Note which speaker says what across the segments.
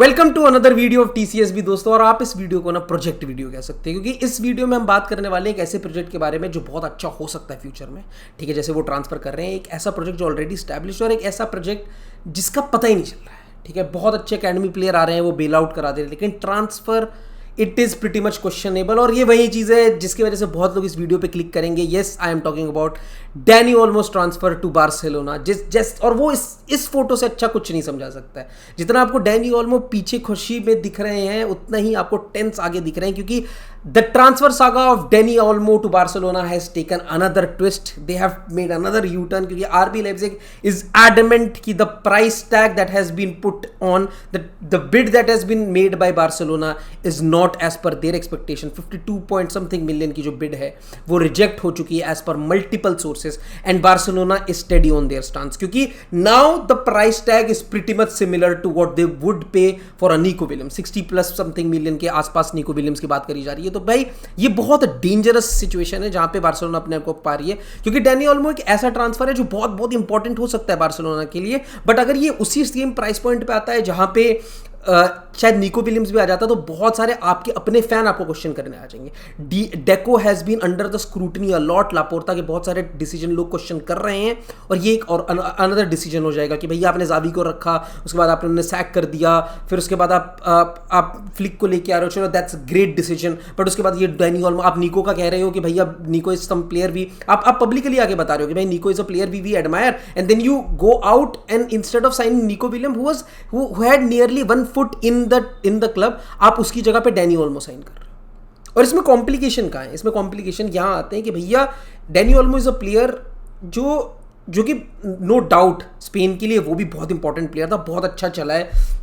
Speaker 1: Welcome to another video of TCSB दोस्तों। और आप इस वीडियो को ना प्रोजेक्ट वीडियो कह सकते हैं, क्योंकि इस वीडियो में हम बात करने वाले हैं एक ऐसे प्रोजेक्ट के बारे में जो बहुत अच्छा हो सकता है फ्यूचर में। ठीक है, जैसे वो ट्रांसफर कर रहे हैं, एक ऐसा प्रोजेक्ट जो ऑलरेडी स्टैब्लिश और एक ऐसा प्रोजेक्ट जिसका पता ही नहीं चल रहा है। ठीक है, बहुत अच्छे अकेडमी प्लेयर आ रहे हैं, वो बेल आउट करा दे रहे हैं, लेकिन transfer it is pretty much questionable. और ये वही चीज़ है जिसकी वजह से बहुत लोग इस वीडियो पे क्लिक करेंगे। Yes, I am talking about Dani Olmo transfer to Barcelona. और वो इस फोटो से अच्छा कुछ नहीं समझा सकता है। जितना आपको डैनी ऑल्मो पीछे खुशी में दिख रहे हैं, उतना ही आपको टेंस आगे दिख रहे हैं, क्योंकि the transfer saga of Dani Olmo to Barcelona has taken another twist. They have made another U turn, क्योंकि आरबी लाइप्जिग इज एडमेंट कि the price tag that has been put on the bid that has been made by Barcelona is not as per their expectation. 52 point something million की जो bid है वो reject हो चुकी है as per multiple sources, and Barcelona is steady on their stance, क्योंकि now the price tag is pretty much similar to what they would pay for a Nico Williams. 60 plus something million के आसपास Nico Williams की बात करी जा रही है। तो भाई ये बहुत डेंजरस सिचुएशन है जहां पे बार्सिलोना अपने आप को पा रही है, क्योंकि डैनी ऑल्मो एक ऐसा ट्रांसफर है जो बहुत बहुत इंपॉर्टेंट हो सकता है बार्सिलोना के लिए। बट अगर ये उसी सेम प्राइस पॉइंट पे आता है जहां पे शायद निको विलियम्स भी आ जाता, तो बहुत सारे आपके अपने फैन आपको क्वेश्चन करने आ जाएंगे। Deco has been under the scrutiny a lot. Laporta के बहुत सारे डिसीजन लोग क्वेश्चन कर रहे हैं, और ये एक और अनदर डिसीजन हो जाएगा कि भैया आपने जावी को रखा, उसके बाद आपने उन्हें सैक कर दिया, फिर उसके बाद आप फ्लिक को लेके आ रहे हो, चलो दैट्स ग्रेट डिसीजन। बट उसके बाद ये डैनी ऑल्मो, आप निको का कह रहे हो कि भैया निको इज सम प्लेयर भी, आप पब्लिकली आगे बता रहे हो कि भाई Nico is a player we admire, and then you go out and instead of signing Nico William who had nearly 1 foot in the club, आप उसकी जगह पे डैनी ऑल्मो साइन कर रहे हो। और इसमें कॉम्प्लिकेशन कहाँ है? इसमें कॉम्प्लिकेशन यहाँ आते हैं कि भैया Danny Olmo is a player जो कि नो डाउट स्पेन के लिए वो भी बहुत इंपॉर्टेंट प्लेयर था, बहुत अच्छा चला है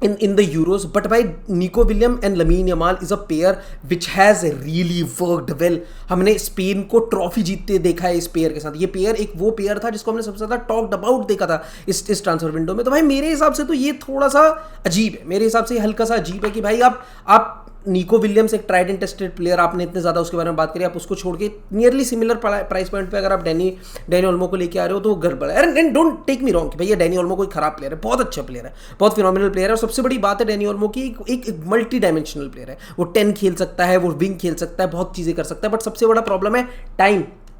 Speaker 1: in the Euros, but by Nico William and Lamine Yamal is a pair which has really worked well. हमने स्पेन को ट्रॉफी जीतते देखा है इस पेयर के साथ। ये पेयर एक वो पेयर था जिसको हमने सबसे ज़्यादा टॉक्ड अबाउट देखा था इस ट्रांसफर विंडो में। तो भाई मेरे हिसाब से तो ये थोड़ा सा अजीब है, मेरे हिसाब से हल्का सा अजीब है कि भाई आप निको विलियम्स एक ट्राइड एंड टेस्टेड प्लेयर, आपने इतने ज़्यादा उसके बारे में बात करी, आप उसको छोड़ के नियरली सिमिलर प्राइस पॉइंट पे अगर आप डैनी ऑल्मो को लेके आ रहे हो तो वो गड़बड़ है। And don't take me wrong कि भैया डैनी ऑल्मो कोई खराब प्लेयर है, बहुत अच्छा प्लेयर है, बहुत फिनोमिनल प्लेयर है। और सबसे बड़ी बात है डैनी ऑल्मो की एक मल्टी डायमेंशनल प्लेयर है। वो 10 खेल सकता है, वो विंग खेल सकता है, बहुत चीज़ें कर सकता है। बट सबसे बड़ा प्रॉब्लम है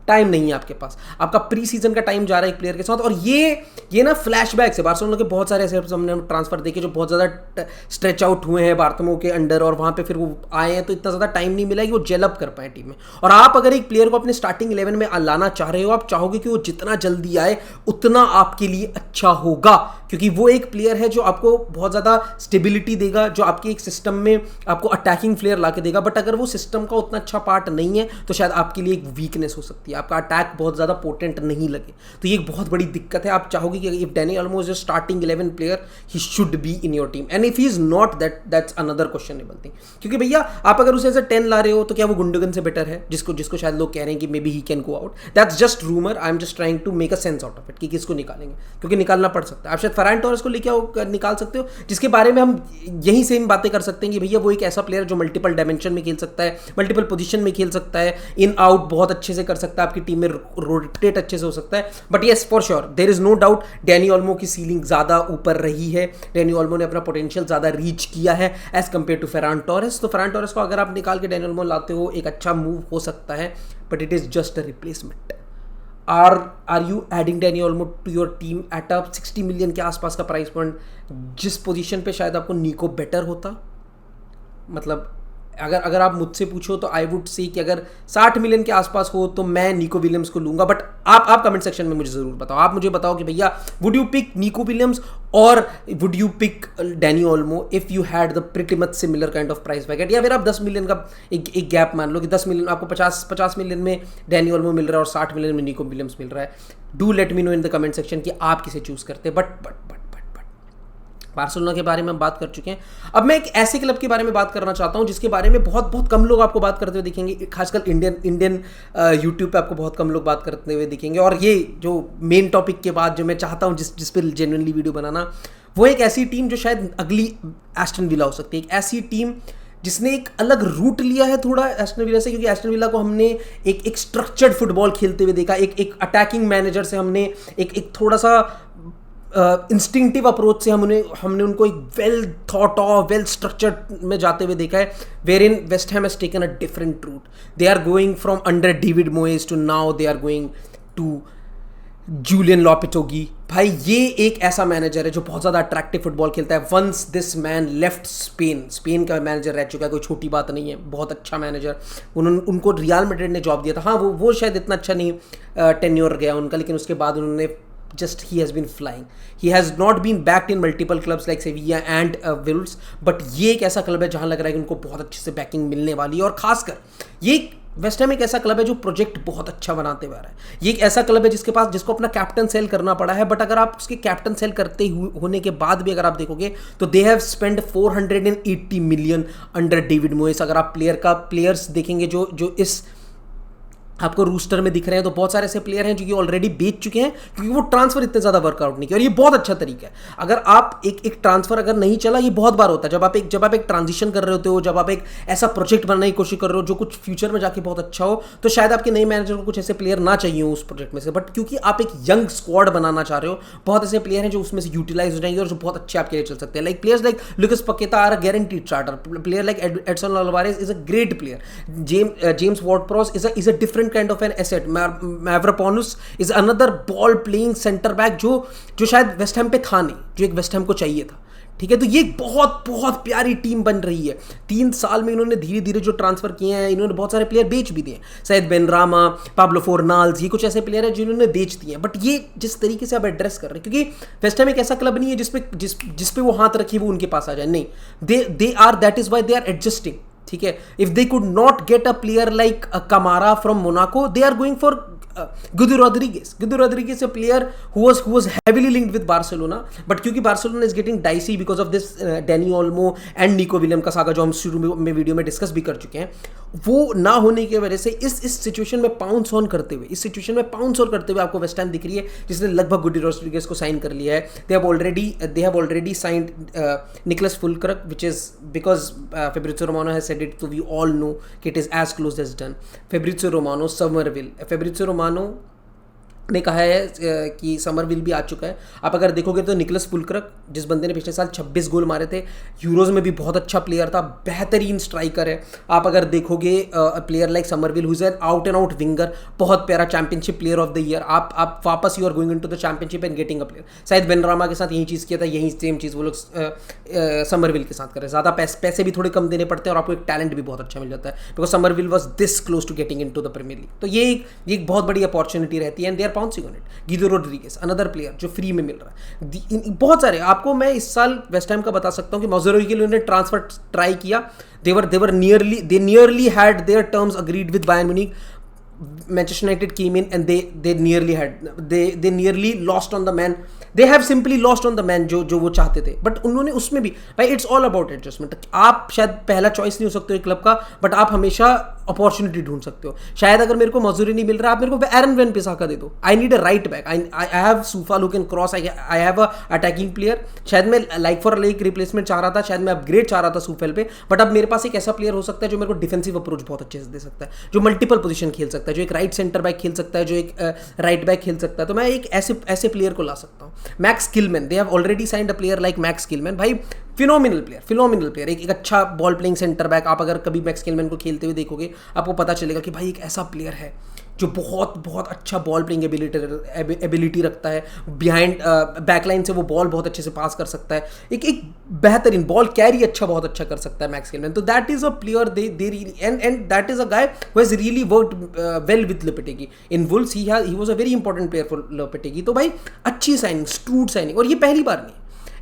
Speaker 1: टाइम नहीं है आपके पास। आपका प्री सीजन का टाइम जा रहा है एक प्लेयर के साथ, और ये ना फ्लैशबैक से बार्सिलोना के बहुत सारे ऐसे हमने ट्रांसफर देखे जो बहुत ज़्यादा स्ट्रेच आउट हुए हैं बार्टोमो के अंडर, और वहाँ पे फिर वो आए हैं तो इतना ज़्यादा टाइम नहीं मिला कि वो जेल अप कर पाए टीम में। और आप अगर एक प्लेयर को अपने स्टार्टिंग 11 में लाना चाह रहे हो, आप चाहोगे कि वो जितना जल्दी आए उतना आपके लिए अच्छा होगा, क्योंकि वो एक प्लेयर है जो आपको बहुत ज़्यादा स्टेबिलिटी देगा, जो आपके एक सिस्टम में आपको अटैकिंग प्लेयर ला के देगा। बट अगर वो सिस्टम का उतना अच्छा पार्ट नहीं है तो शायद आपके लिए एक वीकनेस हो सकती है, आपका अटैक बहुत ज़्यादा पोटेंट नहीं लगे। तो ये एक बहुत बड़ी दिक्कत है। आप चाहोगे कि if Danny Olmo is a starting 11 player, he should be in your team, and if he is not that's another questionable thing. क्योंकि भैया आप अगर उसे एज अ 10 ला रहे हो तो क्या वो गुंडोगन से बेटर है, जिसको शायद लोग कह रहे हैं कि maybe he can go out. That's just rumour, I am just trying to make a sense out of it कि किसको निकालेंगे, क्योंकि निकालना पड़ सकता है। आप शायद फरहान टोरेस को लेके निकाल सकते हो, जिसके बारे में हम यही सेम बातें कर सकते हैं कि भैया वो एक ऐसा प्लेयर जो मल्टीपल डायमेंशन में खेल सकता है, मल्टीपल पोजीशन में खेल सकता है, इन आउट बहुत अच्छे से कर सकता है, आपकी टीम में रोटेट अच्छे से हो सकता है। But yes, for sure there is no doubt Dani Olmo की सीलिंग ज़्यादा ऊपर रही है। डैनी ऑल्मो ने अपना पोटेंशियल ज़्यादा रीच किया है as compared to Ferran Torres. तो फरहान टोरेस को अगर आप निकाल के डैनी ऑल्मो लाते हो, एक अच्छा मूव हो सकता है, but it is just a replacement. Are you adding Dani Olmo to your team at a 60 million के आसपास का प्राइस पॉइंट, जिस पोजीशन पे शायद आपको निको बेटर होता? मतलब अगर आप मुझसे पूछो तो आई वुड से कि अगर 60 मिलियन के आसपास हो तो मैं निको विलियम्स को लूंगा। बट आप कमेंट सेक्शन में मुझे ज़रूर बताओ, आप मुझे बताओ कि भैया would you pick Nico Williams और would you pick Danny Olmo if you had the pretty much similar kind of price bracket. या फिर आप 10 मिलियन का एक गैप मान लो कि 10 मिलियन आपको 50 मिलियन में डैनी ऑल्मो मिल रहा है और 60 मिलियन में निको विलियम्स मिल रहा है। Do let me know in the comment section कि आप किसे चूज करते हैं। बट बार्सिलोना के बारे में हम बात कर चुके हैं। अब मैं एक ऐसे क्लब के बारे में बात करना चाहता हूं जिसके बारे में बहुत कम लोग आपको बात करते हुए दिखेंगे, खासकर इंडियन यूट्यूब पे आपको बहुत कम लोग बात करते हुए दिखेंगे। और ये जो मेन टॉपिक के बाद जो मैं चाहता हूं जिस पे जेन्युइनली वीडियो बनाना, वो एक ऐसी टीम जो शायद अगली एस्टन विला हो सकती है। एक ऐसी टीम जिसने एक अलग रूट लिया है थोड़ा एस्टन विला से, क्योंकि एस्टन विला को हमने एक स्ट्रक्चर्ड फुटबॉल खेलते हुए देखा, एक अटैकिंग मैनेजर से हमने एक थोड़ा सा इंस्टिंक्टिव अप्रोच से हमने उनको एक well thought of well structured में जाते हुए देखा है, wherein West Ham has taken a different route. They are going from under David Moyes to now they are going to Julen Lopetegui. भाई ये एक ऐसा मैनेजर है जो बहुत ज़्यादा अट्रैक्टिव फुटबॉल खेलता है. Once this man left Spain का मैनेजर रह चुका है, कोई छोटी बात नहीं है, बहुत अच्छा मैनेजर. उनको रियल मैड्रिड ने जॉब दिया था. हाँ, वो शायद इतना अच्छा नहीं टेन्योर गया उनका, लेकिन उसके बाद उन्होंने just he has been flying. He has not been backed in multiple clubs like Sevilla and Wolves, but ये एक ऐसा क्लब है जहाँ लग रहा है कि उनको बहुत अच्छे से बैकिंग मिलने वाली है. और खासकर ये वेस्ट हैम एक ऐसा क्लब है जो प्रोजेक्ट बहुत अच्छा बनाते हुए आ रहा है. ये एक ऐसा क्लब है जिसको अपना कैप्टन सेल करना पड़ा है, बट अगर आप उसके कैप्टन सेल करते होने के बाद भी अगर आप देखोगे तो they have spend 480 million under David Moyes. अगर आप प्लेयर्स देखेंगे जो इस आपको रूस्टर में दिख रहे हैं, तो बहुत सारे ऐसे प्लेयर हैं जो कि ऑलरेडी बेच चुके हैं क्योंकि वो ट्रांसफर इतने ज़्यादा वर्कआउट नहीं किया. और ये बहुत अच्छा तरीका है. अगर आप एक ट्रांसफर अगर नहीं चला, ये बहुत बार होता है जब आप एक ट्रांजिशन कर रहे होते हो, जब आप एक ऐसा प्रोजेक्ट बनाने की कोशिश कर रहे हो जो कुछ फ्यूचर में जाके बहुत अच्छा हो, तो शायद आपके नए मैनेजर को कुछ ऐसे प्लेयर ना चाहिए हो उस प्रोजेक्ट में से. बट क्योंकि आप एक यंग स्क्वाड बनाना चाह रहे हो, बहुत ऐसे प्लेयर हैं जो उसमें से यूटिलाइज हो जाएंगे और जो बहुत अच्छे आपके लिए चल सकते हैं. Like players like Lucas Paqueta are a guaranteed starter. Player like Edson Alvarez is a great player. James Ward-Prowse is a different kind of an asset. Mavropanos is another ball playing centre back जो शायद West Ham पे था नहीं, जो एक West Ham को चाहिए था. ठीक है, तो ये बहुत बहुत प्यारी टीम बन रही है. 3 साल में इन्होंने धीरे धीरे जो ट्रांसफर किए हैं, इन्होंने बहुत सारे प्लेयर बेच भी दिए. शायद बेनरामा, पाब्लो फोर्नाल्स, ये कुछ ऐसे प्लेयर हैं जिन्होंने बेच दिए हैं. बट ये जिस तरीके से आप एड्रेस कर रहे हैं, क्योंकि वेस्ट हैम एक ऐसा क्लब नहीं है जिसपे वो हाथ रखी वो उनके पास आ जाए. नहीं, they are, that is why they are adjusting. ठीक है, if they could not get a player like Kamara from Monaco, they are going for Gudu Rodriguez. Gudu Rodriguez, a player who was heavily linked with Barcelona, but क्योंकि Barcelona is getting dicey because of this Dani Olmo and Nico Williams का saga जो हम शुरू में video में discuss भी कर चुके हैं, वो ना होने की वजह से इस सिचुएशन में पाउंस ऑन करते हुए आपको वेस्ट हैम दिख रही है जिसने लगभग गुडी रोड्रिगेज को साइन कर लिया है. They have already signed Niclas Fullkrug, which is because Fabrizio Romano has said it, so we all know it is as close as done. Fabrizio Romano, Fabrizio Romano ने कहा है कि समरविल भी आ चुका है. आप अगर देखोगे तो निकोलस फुलक्रक, जिस बंदे ने पिछले साल 26 गोल मारे थे, यूरोज में भी बहुत अच्छा प्लेयर था, बेहतरीन स्ट्राइकर है. आप अगर देखोगे player like Summerville who is an out and out winger, बहुत प्यारा championship player of the year. आप वापस you are going into the championship and getting a player. शायद बेनरामा के साथ यही चीज़ किया था, यही सेम चीज़ वो लोग समरविल के साथ कर रहे हैं. ज़्यादा पैसे भी थोड़े कम देने पड़ते हैं और आपको एक टैलेंट भी बहुत अच्छा मिल जाता है, because Summerville was this close to getting into the Premier League. तो ये एक बहुत बड़ी अपॉर्चुनिटी रहती है and they are pouncing on it. Guido Rodriguez, another player जो फ्री में मिल रहा है. बहुत सारे आपको मैं इस साल वेस्ट हैम का बता सकता हूँ कि मौजूदगी के लिए उन्होंने ट्रांसफर ट्राई किया. they nearly had their terms agreed with Bayern Munich. Manchester United came in and they nearly lost on the man. They have simply lost on the man जो वो चाहते थे. बट उन्होंने उसमें भी भाई इट्स ऑल अबाउट एडजस्टमेंट. आप शायद पहला चॉइस नहीं हो सकते हो क्लब का, बट आप हमेशा अपॉर्चुनिटी ढूंढ सकते हो. शायद अगर मेरे को मजदूरी नहीं मिल रहा, आप मेरे को एरन वेन पिसाका दे दो. I need a right back. I have सूफा who can cross. I have a attacking player. शायद मैं लाइक फॉर लाइक रिप्लेसमेंट चाह रहा था, शायद मैं अपग्रेड चाह रहा था सूफेल पे, बट अब मेरे पास एक ऐसा प्लेयर हो सकता है जो मेरे को डिफेंसिव अप्रोच बहुत अच्छे से दे सकता है, जो मल्टीपल पोजीशन खेल सकता है, जो एक राइट सेंटर बैक खेल सकता है, जो एक राइट बैक खेल सकता है. तो मैं एक ऐसे प्लेयर को ला सकता हूँ. Max Kilmann, they have already signed a player like Max Gilman. भाई फिनोमिनल प्लेयर, एक अच्छा बॉल प्लेइंग सेंटर बैक. आप अगर कभी मैक्स किलमैन को खेलते हुए देखोगे, आपको पता चलेगा कि भाई एक ऐसा प्लेयर है जो बहुत बहुत अच्छा बॉल प्लेइंग एबिलिटी रखता है. बिहाइंड बैकलाइन से वो बॉल बहुत अच्छे से पास कर सकता है. एक बेहतरीन बॉल कैरी बहुत अच्छा कर सकता है मैक्स किलमैन. तो that is a player they really and that is a guy who has really worked well with Lopetegui. In Wolves he was a very important player for Lopetegui. तो भाई अच्छी signing, स्ट्रूड signing. और ये पहली बार नहीं,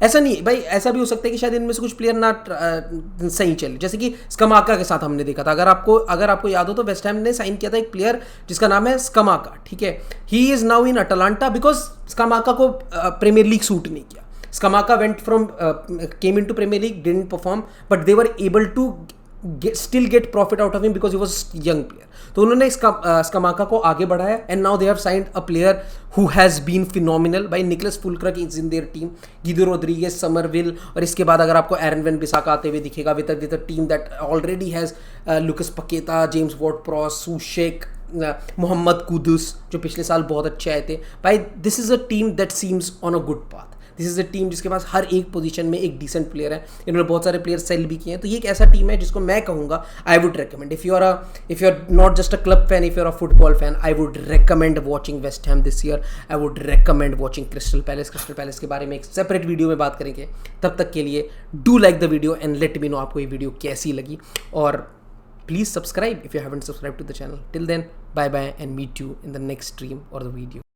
Speaker 1: ऐसा नहीं भाई, ऐसा भी हो सकता है कि शायद इनमें से कुछ प्लेयर ना सही चले, जैसे कि स्कमाका के साथ हमने देखा था. अगर आपको याद हो तो वेस्ट हैम ने साइन किया था एक प्लेयर जिसका नाम है स्कमाका. ठीक है, he is now in Atalanta because Scamacca को प्रीमियर लीग सूट नहीं किया. स्कमाका came into Premier League, didn't perform, but they were able to still get profit out of him because he was a young player. तो उन्होंने स्कमाका को आगे बढ़ाया and now they have signed a player who has been phenomenal. भाई Niclas Fullkrug is in their team, Guido Rodriguez, Summerville, और इसके बाद अगर आपको एरन वेन बिसाका आते हुए दिखेगा with a team that already has Lucas Paqueta, James Ward-Prowse, Soucek, Mohammed Kudus जो पिछले साल बहुत अच्छे आए थे. भाई this is a team that seems on a good path. This is a team जिसके पास हर एक पोजीशन में एक डिसेंट प्लेयर है, इन्होंने बहुत सारे प्लेयर सेल भी किए हैं, तो ये एक ऐसा टीम है जिसको मैं कहूँगा I would recommend if you are not just a club fan, if you are a football fan, I would recommend watching West Ham this year, I would recommend watching Crystal Palace के बारे में एक separate video में बात करेंगे। तब तक के लिए do like the video and let me know आपको ये वीडियो कैसी लगी, और please subscribe if you haven't subscribed to the channel. Till then, bye bye and meet you in the next stream or the video.